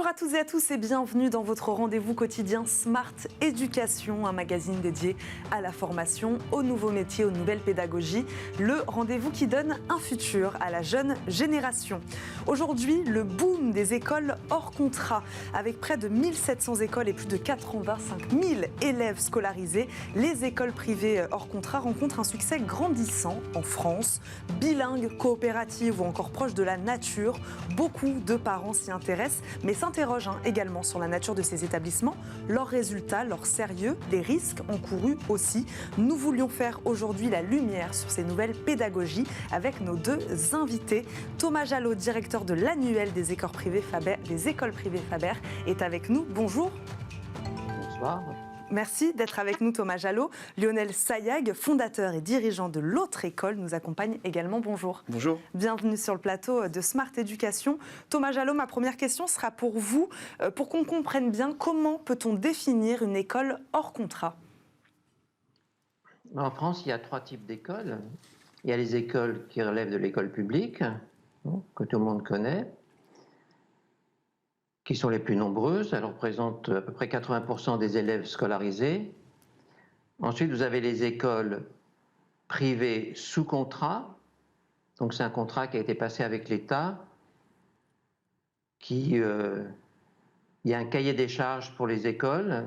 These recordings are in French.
à toutes et à tous et bienvenue dans votre rendez-vous quotidien Smart Éducation, un magazine dédié à la formation, aux nouveaux métiers, aux nouvelles pédagogies. Le rendez-vous qui donne un futur à la jeune génération. Aujourd'hui, le boom des écoles hors contrat. Avec près de 1700 écoles et plus de 85 000 élèves scolarisés, les écoles privées hors contrat rencontrent un succès grandissant en France. Bilingues, coopératives ou encore proches de la nature, beaucoup de parents s'y intéressent, mais s'interrogent également sur la nature de ces établissements, leurs résultats, leur sérieux, les risques encourus aussi. Nous voulions faire aujourd'hui la lumière sur ces nouvelles pédagogies avec nos deux invités. Thomas Jalot, directeur de l'annuel des écoles privées Faber, est avec nous. Bonjour. Bonsoir. Merci d'être avec nous, Thomas Jalot. Lionel Sayag, fondateur et dirigeant de l'autre école, nous accompagne également. Bonjour. Bonjour. Bienvenue sur le plateau de Smart Éducation. Thomas Jalot, ma première question sera pour vous, pour qu'on comprenne bien comment peut-on définir une école hors contrat ? En France, il y a trois types d'écoles. Il y a les écoles qui relèvent de l'école publique, que tout le monde connaît, qui sont les plus nombreuses. Elles représentent à peu près 80% des élèves scolarisés. Ensuite, vous avez les écoles privées sous contrat. Donc, c'est un contrat qui a été passé avec l'État, il y a un cahier des charges pour les écoles,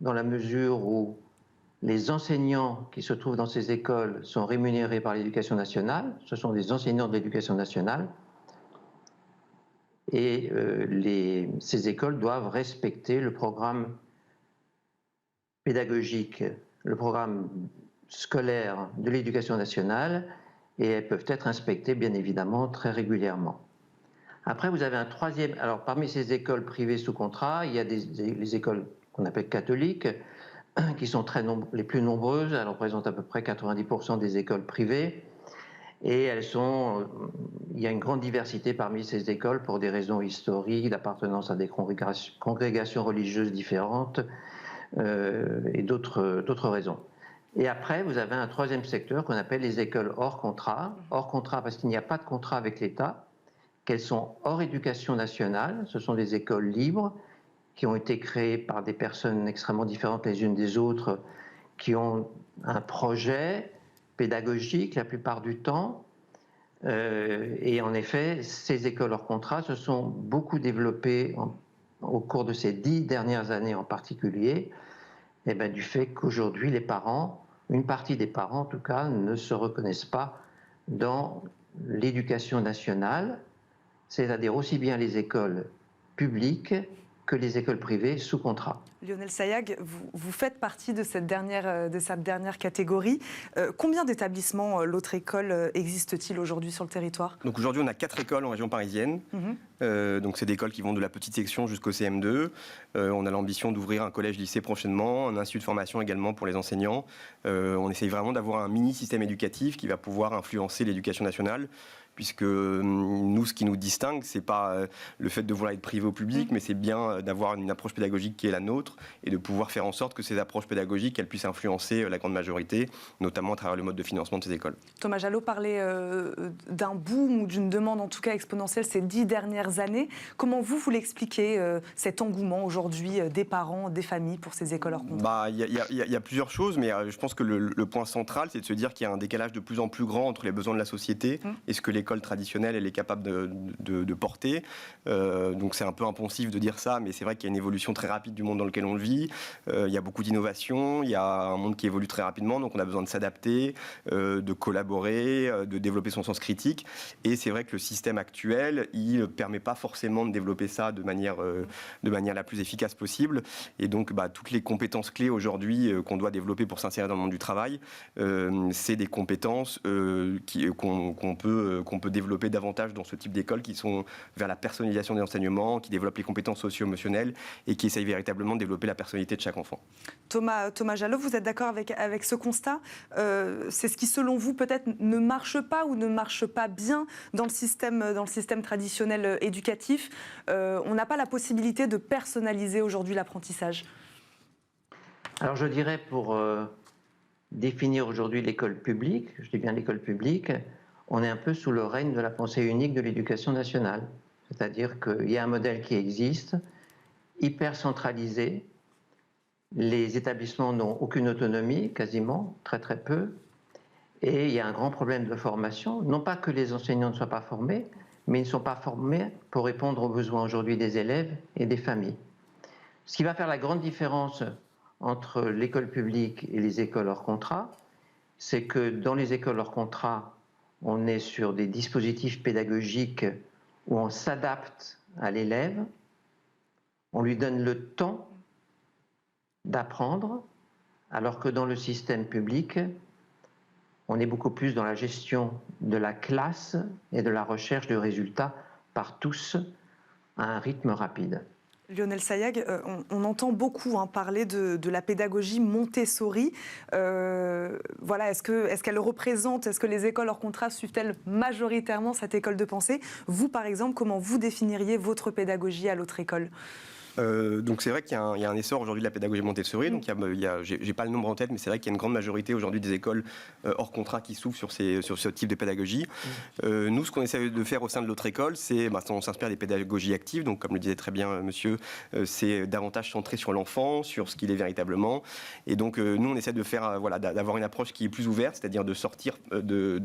dans la mesure où les enseignants qui se trouvent dans ces écoles sont rémunérés par l'Éducation nationale. Ce sont des enseignants de l'Éducation nationale. Et ces écoles doivent respecter le programme pédagogique, le programme scolaire de l'Éducation nationale, et elles peuvent être inspectées, bien évidemment, très régulièrement. Après, vous avez un troisième... Alors, parmi ces écoles privées sous contrat, il y a les écoles qu'on appelle catholiques, qui sont les plus nombreuses. Elles représentent à peu près 90% des écoles privées. Et il y a une grande diversité parmi ces écoles pour des raisons historiques, d'appartenance à des congrégations religieuses différentes et d'autres raisons. Et après, vous avez un troisième secteur qu'on appelle les écoles hors contrat. Hors contrat parce qu'il n'y a pas de contrat avec l'État, qu'elles sont hors éducation nationale. Ce sont des écoles libres qui ont été créées par des personnes extrêmement différentes les unes des autres, qui ont un projet pédagogique la plupart du temps. Et en effet, ces écoles hors contrat se sont beaucoup développées au cours de ces 10 dernières années en particulier, du fait qu'aujourd'hui, les parents, une partie des parents en tout cas, ne se reconnaissent pas dans l'éducation nationale, c'est-à-dire aussi bien les écoles publiques que les écoles privées sous contrat. Lionel Sayag, vous faites partie de cette dernière catégorie. Combien d'établissements l'autre école existe-t-il aujourd'hui sur le territoire ? Donc aujourd'hui, on a 4 écoles en région parisienne. Donc c'est des écoles qui vont de la petite section jusqu'au CM2. On a l'ambition d'ouvrir un collège-lycée prochainement, un institut de formation également pour les enseignants. On essaye vraiment d'avoir un mini-système éducatif qui va pouvoir influencer l'éducation nationale, puisque nous, ce qui nous distingue, c'est pas le fait de vouloir être privé ou public, mais c'est bien d'avoir une approche pédagogique qui est la nôtre et de pouvoir faire en sorte que ces approches pédagogiques, elles puissent influencer la grande majorité, notamment à travers le mode de financement de ces écoles. Thomas Jalot parlait d'un boom ou d'une demande en tout cas exponentielle ces 10 dernières années. Comment vous l'expliquez, cet engouement aujourd'hui des parents, des familles pour ces écoles hors contrat ? Il y a plusieurs choses, mais je pense que le point central, c'est de se dire qu'il y a un décalage de plus en plus grand entre les besoins de la société et ce que l'école traditionnelle elle est capable de porter. Donc c'est un peu impensif de dire ça, mais c'est vrai qu'il y a une évolution très rapide du monde dans lequel on le vit. Il y a beaucoup d'innovations, il y a un monde qui évolue très rapidement, donc on a besoin de s'adapter, de collaborer, de développer son sens critique. Et c'est vrai que le système actuel, il ne permet pas forcément de développer ça de manière la plus efficace possible. Et donc toutes les compétences clés aujourd'hui qu'on doit développer pour s'insérer dans le monde du travail, c'est des compétences qu'on peut développer davantage dans ce type d'école, qui sont vers la personnalisation des enseignements, qui développent les compétences socio-émotionnelles et qui essayent véritablement de développer la personnalité de chaque enfant. Thomas Jalot, vous êtes d'accord avec ce constat ? C'est ce qui, selon vous, peut-être ne marche pas ou ne marche pas bien dans le système traditionnel éducatif. On n'a pas la possibilité de personnaliser aujourd'hui l'apprentissage. Alors je dirais, pour définir aujourd'hui l'école publique, je dis bien l'école publique, on est un peu sous le règne de la pensée unique de l'éducation nationale. C'est-à-dire qu'il y a un modèle qui existe, hyper centralisé. Les établissements n'ont aucune autonomie, quasiment, très très peu. Et il y a un grand problème de formation. Non pas que les enseignants ne soient pas formés, mais ils ne sont pas formés pour répondre aux besoins aujourd'hui des élèves et des familles. Ce qui va faire la grande différence entre l'école publique et les écoles hors contrat, c'est que dans les écoles hors contrat, on est sur des dispositifs pédagogiques où on s'adapte à l'élève, on lui donne le temps d'apprendre, alors que dans le système public, on est beaucoup plus dans la gestion de la classe et de la recherche de résultats par tous à un rythme rapide. Lionel Sayag, on entend beaucoup parler de la pédagogie Montessori. Voilà, est-ce qu'elle représente, est-ce que les écoles hors contrat suivent-elles majoritairement cette école de pensée? Vous, par exemple, comment vous définiriez votre pédagogie à l'autre école? Donc c'est vrai qu'il y a un essor aujourd'hui de la pédagogie Montessori. Donc j'ai pas le nombre en tête, mais c'est vrai qu'il y a une grande majorité aujourd'hui des écoles hors contrat qui s'ouvrent sur ce type de pédagogie. Nous, ce qu'on essaie de faire au sein de l'autre école, c'est on s'inspire des pédagogies actives. Donc comme le disait très bien monsieur, c'est davantage centré sur l'enfant, sur ce qu'il est véritablement. Et donc nous, on essaie de faire d'avoir une approche qui est plus ouverte, c'est-à-dire de sortir de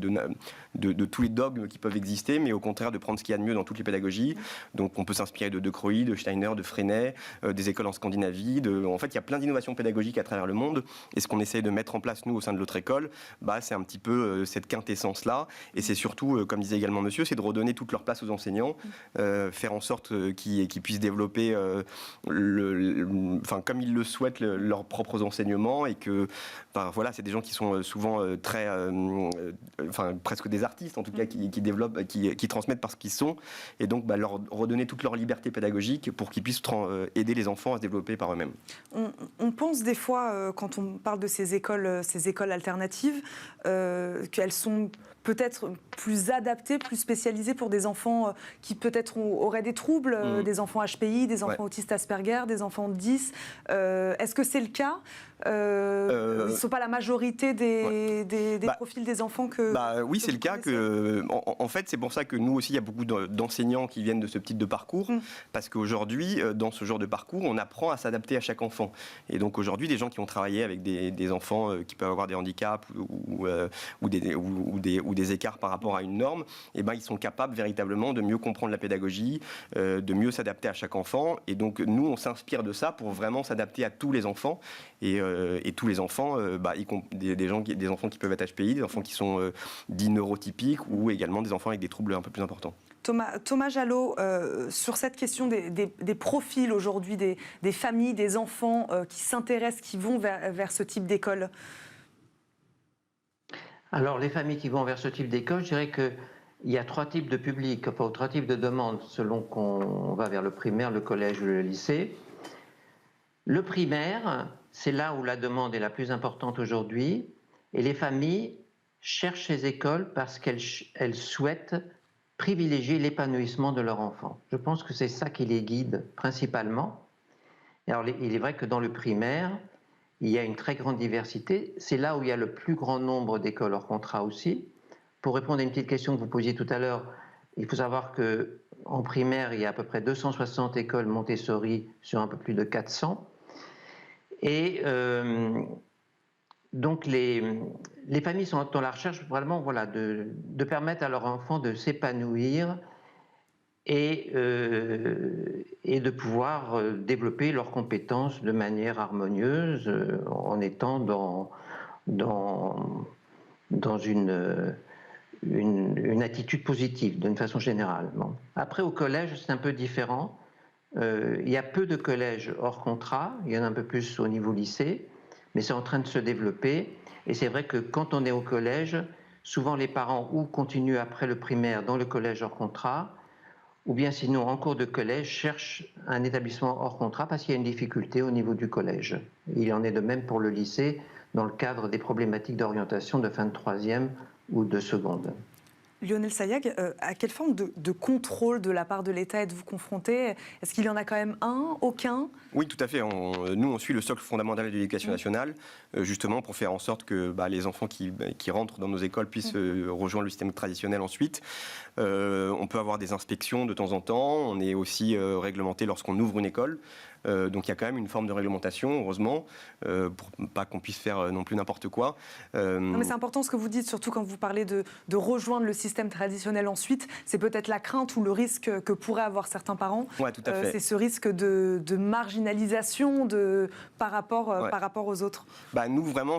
tous les dogmes qui peuvent exister, mais au contraire de prendre ce qu'il y a de mieux dans toutes les pédagogies. Donc on peut s'inspirer de Croy, de Steiner, de Freinet, des écoles en Scandinavie. En fait, il y a plein d'innovations pédagogiques à travers le monde. Et ce qu'on essaie de mettre en place, nous, au sein de l'autre école, c'est un petit peu cette quintessence-là. Et c'est surtout, comme disait également monsieur, c'est de redonner toute leur place aux enseignants, faire en sorte qu'ils puissent développer, comme ils le souhaitent, leurs propres enseignements. Et que, c'est des gens qui sont souvent presque des artistes, en tout cas, qui développent, qui transmettent parce qu'ils sont. Et donc, leur redonner toute leur liberté pédagogique pour qu'ils puissent aider les enfants à se développer par eux-mêmes. On pense des fois, quand on parle de ces écoles alternatives, qu'elles sont peut-être plus adaptées, plus spécialisées pour des enfants qui peut-être auraient des troubles, des enfants HPI, des enfants autistes Asperger, des enfants 10. Est-ce que c'est le cas? Ils ne sont pas la majorité des profils des enfants que... Oui, c'est le cas. En fait, c'est pour ça que nous aussi, il y a beaucoup d'enseignants qui viennent de ce type de parcours, parce qu'aujourd'hui, dans ce genre de parcours, on apprend à s'adapter à chaque enfant. Et donc aujourd'hui, des gens qui ont travaillé avec des enfants qui peuvent avoir des handicaps ou des écarts par rapport à une norme, ils sont capables véritablement de mieux comprendre la pédagogie, de mieux s'adapter à chaque enfant. Et donc nous, on s'inspire de ça pour vraiment s'adapter à tous les enfants. Et tous les enfants, des enfants qui peuvent être HPI, des enfants qui sont dits neurotypiques ou également des enfants avec des troubles un peu plus importants. Thomas Jalot, sur cette question des profils aujourd'hui, des familles, des enfants qui s'intéressent, qui vont vers ce type d'école. Alors, les familles qui vont vers ce type d'école, je dirais qu'il y a trois types de publics, trois types de demandes selon qu'on va vers le primaire, le collège ou le lycée. Le primaire, c'est là où la demande est la plus importante aujourd'hui, et les familles cherchent ces écoles parce qu'elles souhaitent privilégier l'épanouissement de leur enfant. Je pense que c'est ça qui les guide principalement. Alors, il est vrai que dans le primaire, il y a une très grande diversité. C'est là où il y a le plus grand nombre d'écoles hors contrat aussi. Pour répondre à une petite question que vous posiez tout à l'heure, il faut savoir qu'en primaire, il y a à peu près 260 écoles Montessori sur un peu plus de 400. Et donc les familles sont dans la recherche vraiment de permettre à leur enfant de s'épanouir et de pouvoir développer leurs compétences de manière harmonieuse en étant dans une attitude positive d'une façon générale. Bon. Après au collège c'est un peu différent. Il y a peu de collèges hors contrat, il y en a un peu plus au niveau lycée, mais c'est en train de se développer. Et c'est vrai que quand on est au collège, souvent les parents ou continuent après le primaire dans le collège hors contrat, ou bien sinon en cours de collège cherchent un établissement hors contrat parce qu'il y a une difficulté au niveau du collège. Il en est de même pour le lycée dans le cadre des problématiques d'orientation de fin de troisième ou de seconde. Lionel Sayag, à quelle forme de contrôle de la part de l'État êtes-vous confronté? Est-ce qu'il y en a quand même un? Aucun? Oui, tout à fait. Nous, on suit le socle fondamental de l'éducation nationale, justement pour faire en sorte que les enfants qui rentrent dans nos écoles puissent rejoindre le système traditionnel ensuite. On peut avoir des inspections de temps en temps. On est aussi réglementé lorsqu'on ouvre une école. Donc il y a quand même une forme de réglementation, heureusement, pour pas qu'on puisse faire non plus n'importe quoi. Non, mais c'est important ce que vous dites, surtout quand vous parlez de rejoindre le système traditionnel ensuite. C'est peut-être la crainte ou le risque que pourraient avoir certains parents. Ouais, tout à fait. C'est ce risque de marginalisation par rapport aux autres. Nous, vraiment,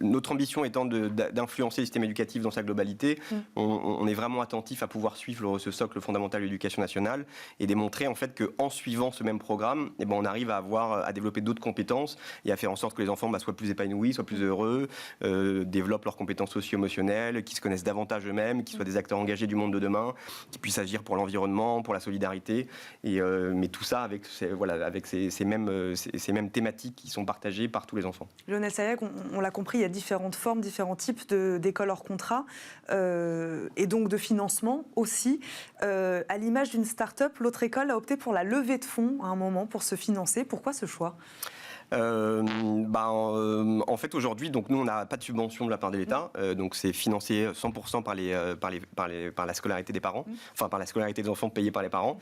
notre ambition étant d'influencer le système éducatif dans sa globalité. On est vraiment attentif à pouvoir suivre ce socle fondamental de l'éducation nationale et démontrer en fait qu'en suivant ce même programme, on arrive à développer d'autres compétences et à faire en sorte que les enfants soient plus épanouis, soient plus heureux, développent leurs compétences socio-émotionnelles, qu'ils se connaissent davantage eux-mêmes, qu'ils soient des acteurs engagés du monde de demain, qu'ils puissent agir pour l'environnement, pour la solidarité. Mais tout ça avec ces mêmes thématiques qui sont partagées par tous les enfants. Lionel Sayag, on l'a compris, il y a différentes formes, différents types d'écoles hors contrat et donc de financement aussi. À l'image d'une start-up, l'autre école a opté pour la levée de fonds à un moment pour se financer. Pourquoi ce choix ? En fait, aujourd'hui, donc nous, on n'a pas de subvention de la part de l'État, donc c'est financé 100% par la scolarité des parents, enfin par la scolarité des enfants payée par les parents.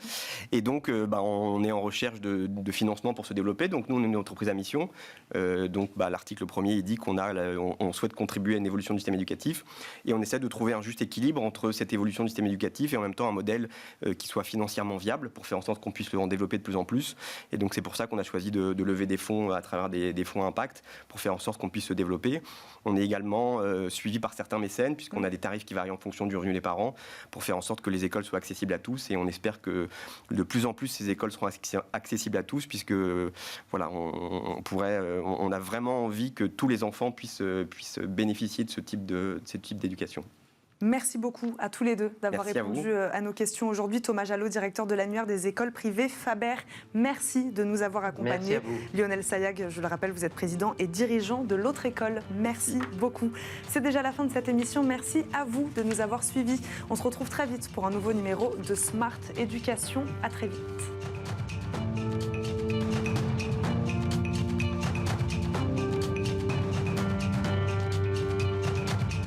Et donc, on est en recherche de financement pour se développer. Donc, nous, on est une entreprise à mission. L'article premier, il dit on souhaite contribuer à une évolution du système éducatif, et on essaie de trouver un juste équilibre entre cette évolution du système éducatif et en même temps un modèle qui soit financièrement viable pour faire en sorte qu'on puisse en développer de plus en plus. Et donc, c'est pour ça qu'on a choisi de lever des fonds à travers des fonds impact pour faire en sorte qu'on puisse se développer. On est également suivi par certains mécènes puisqu'on a des tarifs qui varient en fonction du revenu des parents pour faire en sorte que les écoles soient accessibles à tous, et on espère que de plus en plus ces écoles seront accessibles à tous puisque on a vraiment envie que tous les enfants puissent bénéficier de ce type d'éducation. Merci beaucoup à tous les deux d'avoir répondu à nos questions aujourd'hui. Thomas Jalot, directeur de l'annuaire des écoles privées Faber, merci de nous avoir accompagnés. Lionel Sayag, je le rappelle, vous êtes président et dirigeant de l'autre école. Merci beaucoup. C'est déjà la fin de cette émission. Merci à vous de nous avoir suivis. On se retrouve très vite pour un nouveau numéro de Smart Éducation. À très vite.